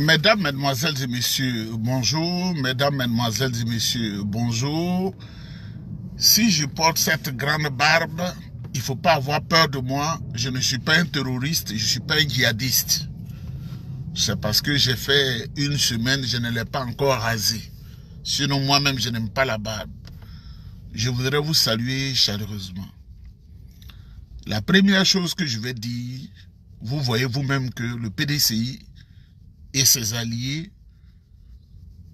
Mesdames, Mesdemoiselles et Messieurs, bonjour. Mesdames, Mesdemoiselles et Messieurs, bonjour. Si je porte cette grande barbe, il ne faut pas avoir peur de moi. Je ne suis pas un terroriste, je ne suis pas un djihadiste. C'est parce que j'ai fait une semaine, je ne l'ai pas encore rasé. Sinon, moi-même, je n'aime pas la barbe. Je voudrais vous saluer chaleureusement. La première chose que je vais dire, vous voyez vous-même que le PDCI et ses alliés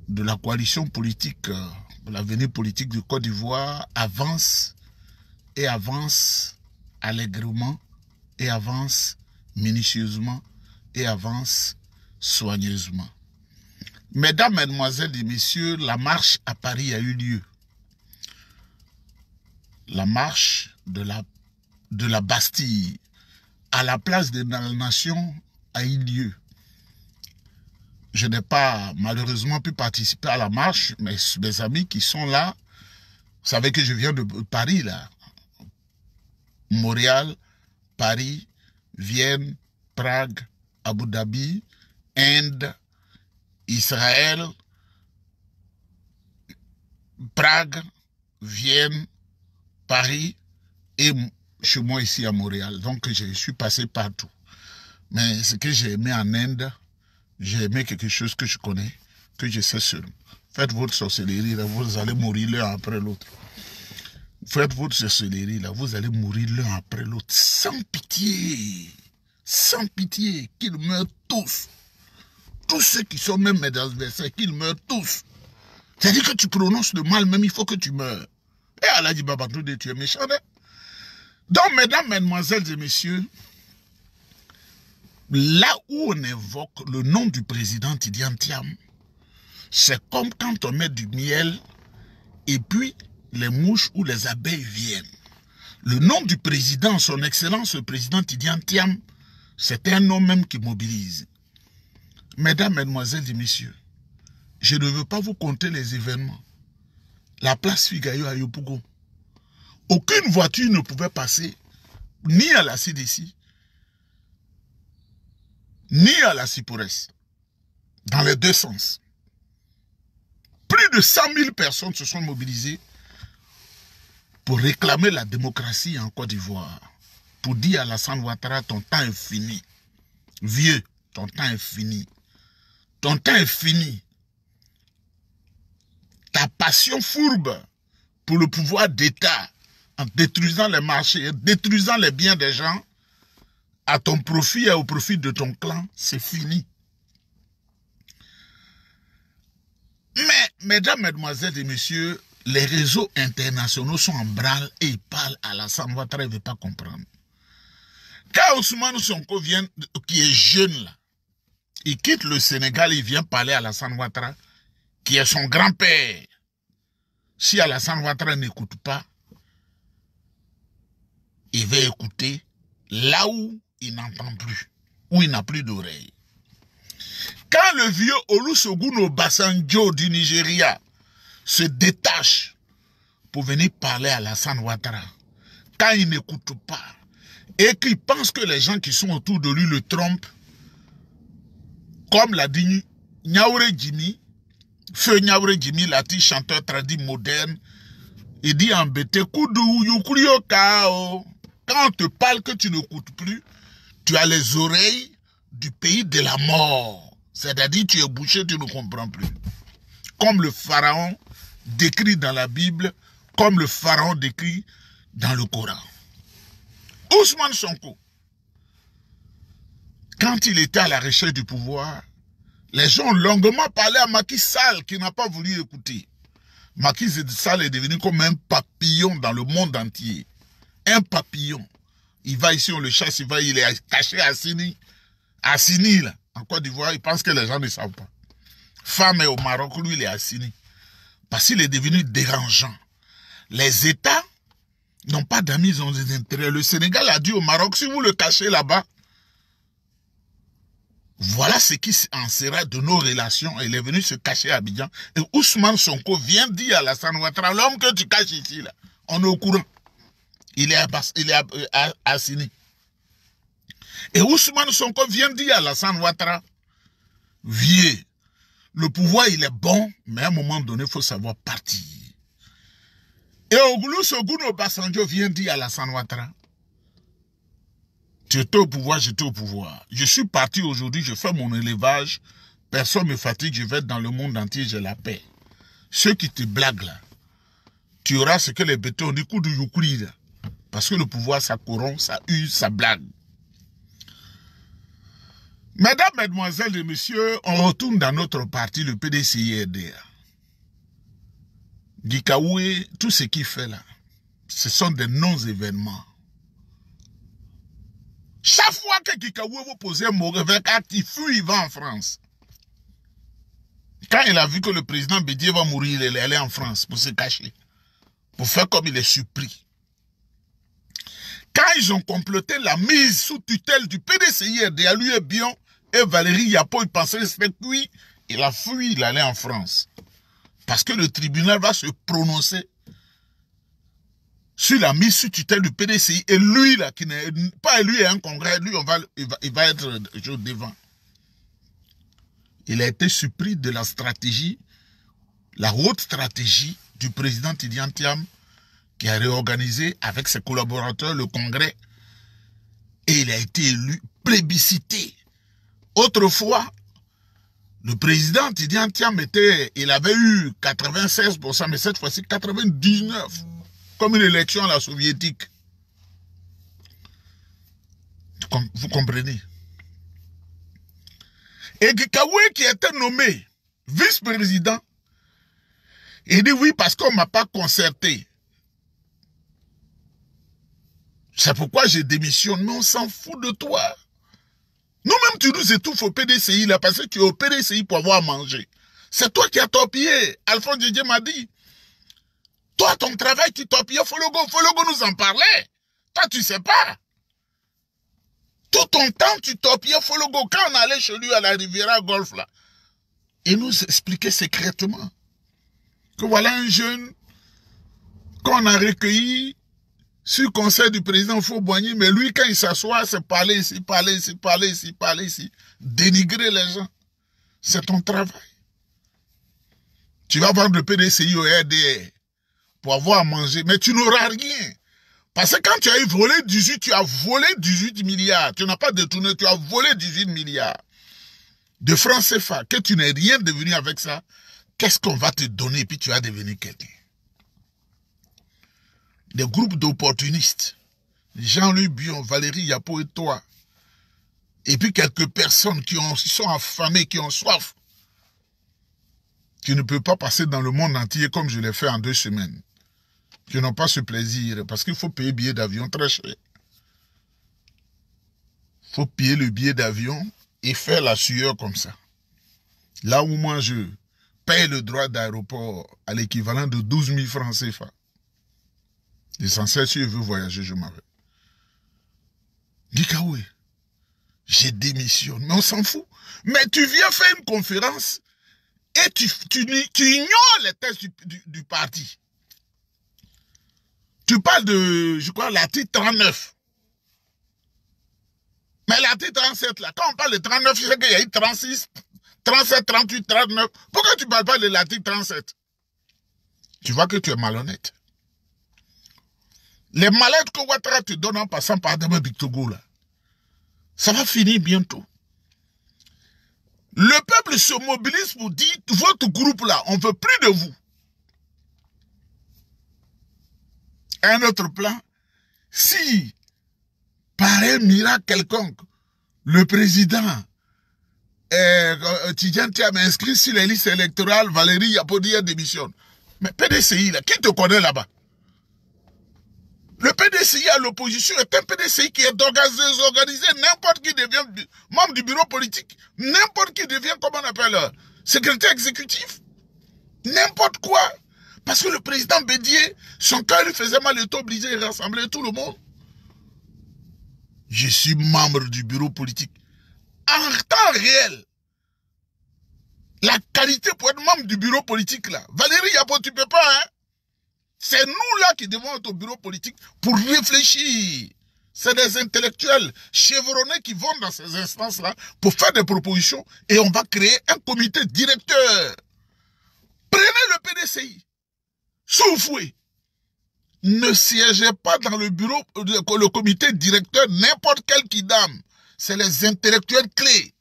de la coalition politique, de l'avenir politique de Côte d'Ivoire avancent et avancent allègrement et avancent minutieusement et avancent soigneusement. Mesdames, Mesdemoiselles et Messieurs, la marche à Paris a eu lieu. La marche de la Bastille à la place de la Nation a eu lieu. Je n'ai pas malheureusement pu participer à la marche, mais mes amis qui sont là, vous savez que je viens de Paris là. Montréal, Paris, Vienne, Prague, Abu Dhabi, Inde, Israël, Prague, Vienne, Paris et chez moi ici à Montréal. Donc je suis passé partout. Mais ce que j'ai aimé en Inde, j'ai aimé quelque chose que je connais, que je sais seul. Faites votre sorcellerie, là, vous allez mourir l'un après l'autre. Faites votre sorcellerie, là, vous allez mourir l'un après l'autre. Sans pitié. Sans pitié. Qu'ils meurent tous. Tous ceux qui sont même mes adversaires, qu'ils meurent tous. C'est-à-dire que tu prononces le mal, même il faut que tu meurs. Et Allah dit, Babadou, tu es méchant. Hein? Donc, mesdames, mesdemoiselles et messieurs, là où on évoque le nom du président Tidiane Thiam, c'est comme quand on met du miel et puis les mouches ou les abeilles viennent. Le nom du président, son excellence, le président Tidiane Thiam, c'est un nom même qui mobilise. Mesdames, Mesdemoiselles et Messieurs, je ne veux pas vous conter les événements. La place Figayo à Yopougon. Aucune voiture ne pouvait passer, ni à la CDC, ni à la Ciporès, dans les deux sens. Plus de 100 000 personnes se sont mobilisées pour réclamer la démocratie en Côte d'Ivoire. Pour dire à Alassane Ouattara, ton temps est fini. Vieux, ton temps est fini. Ton temps est fini. Ta passion fourbe pour le pouvoir d'État, en détruisant les marchés, détruisant les biens des gens, à ton profit et au profit de ton clan, c'est fini. Mais, mesdames, mesdemoiselles et messieurs, les réseaux internationaux sont en branle et ils parlent à Alassane Ouattara, il ne veut pas comprendre. Quand Ousmane Sonko vient, qui est jeune là, il quitte le Sénégal, il vient parler à Alassane Ouattara, qui est son grand-père. Si Alassane Ouattara n'écoute pas, il va écouter là où il n'entend plus, où il n'a plus d'oreille. Quand le vieux Olusegun Obasanjo du Nigeria se détache pour venir parler à Alassane Ouattara, quand il n'écoute pas et qu'il pense que les gens qui sont autour de lui le trompent, comme l'a dit Niaouré Jimmy, Feu Niaouré Jimmy, l'artiste chanteur traduit moderne, il dit en bété, quand on te parle que tu n'écoutes plus, tu as les oreilles du pays de la mort. C'est-à-dire tu es bouché, tu ne comprends plus. Comme le pharaon décrit dans la Bible, comme le pharaon décrit dans le Coran. Ousmane Sonko, quand il était à la recherche du pouvoir, les gens ont longuement parlé à Macky Sall qui n'a pas voulu écouter. Macky Sall est devenu comme un papillon dans le monde entier. Un papillon. Il va ici, on le chasse, il est caché à Sini. À Sini, là, en Côte d'Ivoire, il pense que les gens ne savent pas. Femme est au Maroc, lui, il est à Sini. Parce qu'il est devenu dérangeant. Les États n'ont pas d'amis, ils ont des intérêts. Le Sénégal a dit au Maroc, si vous le cachez là-bas, voilà ce qui en sera de nos relations. Il est venu se cacher à Abidjan. Et Ousmane Sonko vient dire à Alassane Ouattara, l'homme que tu caches ici, là, on est au courant. Il est à Sini. Et Ousmane Sonko vient dire à Alassane Ouattara, vieux. Le pouvoir, il est bon, mais à un moment donné, il faut savoir partir. Et Olusegun Obasanjo vient dire à Alassane Ouattara, tu étais au pouvoir, j'étais au pouvoir. Je suis parti aujourd'hui, je fais mon élevage, personne ne me fatigue, je vais dans le monde entier, j'ai la paix. Ceux qui te blaguent là, tu auras ce que les bétons disent, coup de youkri là. Parce que le pouvoir, ça corrompt, ça use, ça blague. Mesdames, mesdemoiselles et messieurs, on retourne dans notre parti, le PDCI-RDA. Gikaoué, tout ce qu'il fait là, ce sont des non-événements. Chaque fois que Gikaoué vous posez un mauvais acte, il fuit, il va en France. Quand il a vu que le président Bédié va mourir, il est allé en France pour se cacher. Pour faire comme il est surpris. Quand ils ont complété la mise sous tutelle du PDCI-RDA, lui et Bion et Valérie Yapo, ils pensaient que c'était cuit. Il a fui, il allait en France. Parce que le tribunal va se prononcer sur la mise sous tutelle du PDCI. Et lui, là, qui n'est pas élu à un congrès, lui, il va être devant. Il a été surpris de la stratégie, la haute stratégie du président Tidjane Thiam, qui a réorganisé avec ses collaborateurs le congrès. Et il a été élu, plébiscité. Autrefois, le président Tidjane Thiam il avait eu 96%, mais cette fois-ci 99%, comme une élection à la soviétique. Vous comprenez? Et Gikaoué qui était nommé vice-président, il dit oui parce qu'on ne m'a pas concerté. C'est pourquoi j'ai démissionné, mais on s'en fout de toi. Nous-mêmes, tu nous étouffes au PDCI, là, parce que tu es au PDCI pour avoir à manger. C'est toi qui as torpillé. Alphonse Didier m'a dit, toi, ton travail, tu torpillais Fologo. Fologo nous en parlait. Toi, tu sais pas. Tout ton temps, tu torpillais Fologo. Quand on allait chez lui à la Riviera Golf, là, il nous expliquait secrètement que voilà un jeune qu'on a recueilli sur conseil du président Fauboigny, mais lui, quand il s'assoit, c'est parler ici, parler ici, parler ici, parler ici. Dénigrer les gens. C'est ton travail. Tu vas vendre le PDCI au RDR pour avoir à manger, mais tu n'auras rien. Parce que quand tu as eu volé 18, tu as volé 18 milliards. Tu n'as pas détourné, tu as volé 18 milliards de francs CFA. Que tu n'es rien devenu avec ça, qu'est-ce qu'on va te donner et puis tu vas devenir quelqu'un? Des groupes d'opportunistes, Jean-Louis Bion, Valérie Yapo et toi, et puis quelques personnes qui sont affamées, qui ont soif, qui ne peuvent pas passer dans le monde entier comme je l'ai fait en 2 semaines, qui n'ont pas ce plaisir, parce qu'il faut payer billet d'avion très cher. Il faut payer le billet d'avion et faire la sueur comme ça. Là où moi je paye le droit d'aéroport à l'équivalent de 12 000 francs CFA. L'essentiel, si je veux voyager, je m'en vais. Gikaoué, j'ai démissionné, mais on s'en fout. Mais tu viens faire une conférence et tu ignores les textes du parti. Tu parles de, je crois, l'article 39. Mais l'article 37, là, quand on parle de 39, je sais qu'il y a eu 36, 37, 38, 39. Pourquoi tu ne parles pas de l'article 37? Tu vois que tu es malhonnête. Les malades que Ouattara te donne en passant par Adama Bictogo, là, ça va finir bientôt. Le peuple se mobilise pour dire, votre groupe là, on ne veut plus de vous. Un autre plan, si, par un miracle quelconque, le président Tidjane Thiam inscrit sur les listes électorales, Valérie Yapodia démissionne. Mais PDCI, là, qui te connaît là-bas? Le PDCI à l'opposition est un PDCI qui est désorganisé. N'importe qui devient membre du bureau politique. N'importe qui devient, comment on appelle, secrétaire exécutif. N'importe quoi. Parce que le président Bédié, son cœur lui faisait mal, il était obligé de rassembler tout le monde. Je suis membre du bureau politique. En temps réel, la qualité pour être membre du bureau politique, là, Valérie Yapo, tu ne peux pas, hein? C'est nous là qui devons être au bureau politique pour réfléchir. C'est des intellectuels chevronnés qui vont dans ces instances-là pour faire des propositions et on va créer un comité directeur. Prenez le PDCI. Soufoué. Ne siégez pas dans le bureau, le comité directeur, n'importe quel kidam. C'est les intellectuels clés.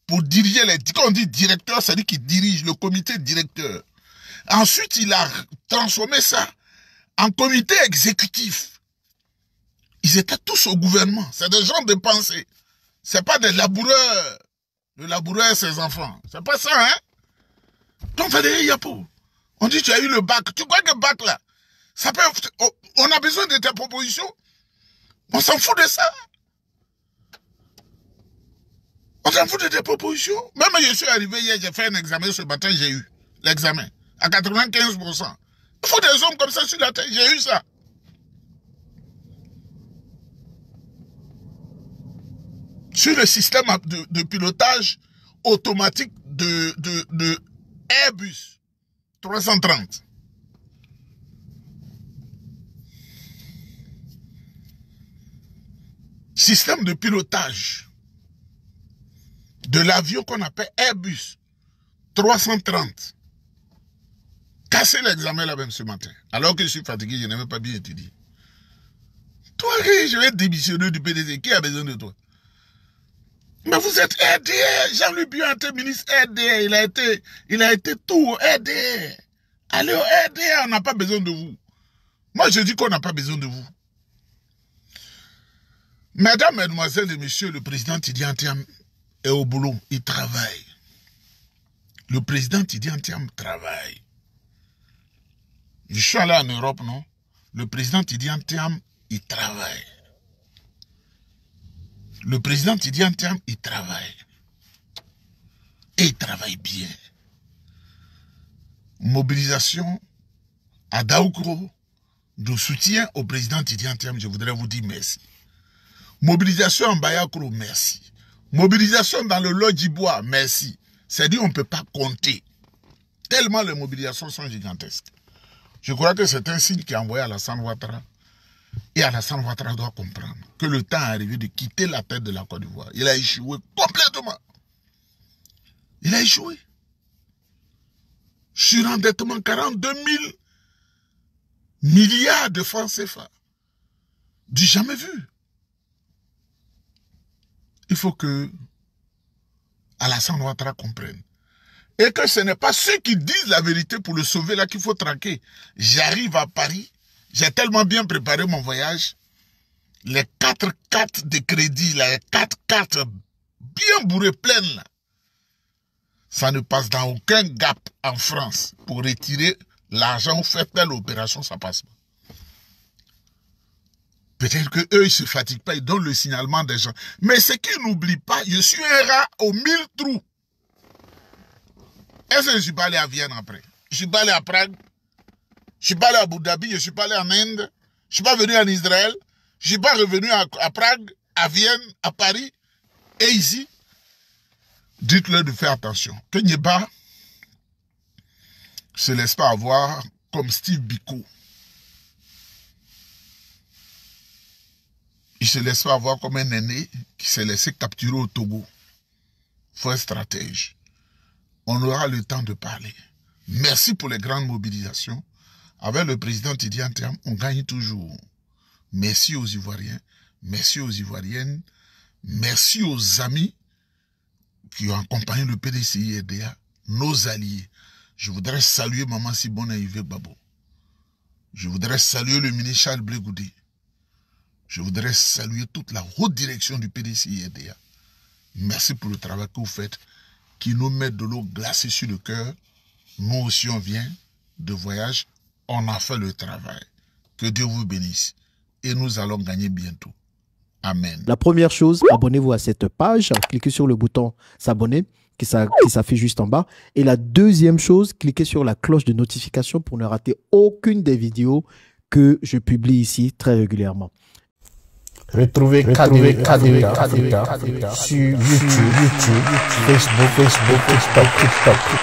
Pour diriger les... Quand on dit directeur, ça dit qu'il dirige le comité directeur. Ensuite, il a transformé ça en comité exécutif. Ils étaient tous au gouvernement. C'est des gens de pensée. C'est pas des laboureurs. Le laboureur et ses enfants. C'est pas ça, hein? Donc, Valérie Yapo, on dit tu as eu le bac. Tu crois que le bac, là, ça peut... On a besoin de tes propositions. On s'en fout de ça. On s'en fout de tes propositions. Même je suis arrivé hier, j'ai fait un examen ce matin, j'ai eu l'examen. À 95%. Il faut des hommes comme ça sur la terre, j'ai eu ça. Sur le système de pilotage automatique de Airbus 330. Système de pilotage de l'avion qu'on appelle Airbus 330. Cassé l'examen là même ce matin. Alors que je suis fatigué, je n'ai même pas bien étudié. Toi, je vais démissionner du PDC. Qui a besoin de toi? Mais vous êtes RDR. Jean-Louis Bianté, ministre RDR. Il a été tout RDR. Allez au RDR, on n'a pas besoin de vous. Moi, je dis qu'on n'a pas besoin de vous. Mesdames, Mesdemoiselles et Messieurs, le président Tidi Antiam est au boulot. Il travaille. Le président Tidi Antiam travaille. Je suis allé en Europe, non? Le président Tidi Antiam, il travaille. Le président Tidi Antiam, il travaille. Et il travaille bien. Mobilisation à Daoukro de soutien au président Tidi Antiam, je voudrais vous dire merci. Mobilisation en Bayakro, merci. Mobilisation dans le Lodjibois, merci. C'est-à-dire qu'on ne peut pas compter. Tellement les mobilisations sont gigantesques. Je crois que c'est un signe qui est envoyé à Alassane Ouattara. Et Alassane Ouattara doit comprendre que le temps est arrivé de quitter la tête de la Côte d'Ivoire. Il a échoué complètement. Il a échoué. Surendettement, 42 000 milliards de francs CFA. Du jamais vu. Il faut que Alassane Ouattara comprenne. Et que ce n'est pas ceux qui disent la vérité pour le sauver là qu'il faut traquer. J'arrive à Paris, j'ai tellement bien préparé mon voyage. Les 4 cartes de crédit, les 4 cartes bien bourrées pleines là. Ça ne passe dans aucun gap en France. Pour retirer l'argent ou faire telle opération, ça passe pas. Peut-être qu'eux, ils ne se fatiguent pas, ils donnent le signalement des gens. Mais ce qu'ils n'oublient pas, je suis un rat aux 1000 trous. Est-ce que je ne suis pas allé à Vienne après? Je ne suis pas allé à Prague. Je ne suis pas allé à Abu Dhabi. Je ne suis pas allé en Inde. Je ne suis pas venu en Israël. Je ne suis pas revenu à Prague, à Vienne, à Paris et ici. Dites-leur de faire attention. Que Nieba se laisse pas avoir comme Steve Biko. Il se laisse pas avoir comme un aîné qui s'est laissé capturer au Togo. Il faut un stratège. On aura le temps de parler. Merci pour les grandes mobilisations. Avec le président Tidi Antiam, on gagne toujours. Merci aux Ivoiriens, merci aux Ivoiriennes, merci aux amis qui ont accompagné le PDCI RDA, nos alliés. Je voudrais saluer Maman Sibone et Yves Babo. Je voudrais saluer le ministre Charles Blé Goudé. Je voudrais saluer toute la haute direction du PDCI RDA. Merci pour le travail que vous faites, qui nous met de l'eau glacée sur le cœur. Nous aussi, on vient de voyage. On a fait le travail. Que Dieu vous bénisse. Et nous allons gagner bientôt. Amen. La première chose, abonnez-vous à cette page. Cliquez sur le bouton s'abonner qui s'affiche juste en bas. Et la deuxième chose, cliquez sur la cloche de notification pour ne rater aucune des vidéos que je publie ici très régulièrement. Retrouvez KDW sur YouTube, Facebook, TikTok.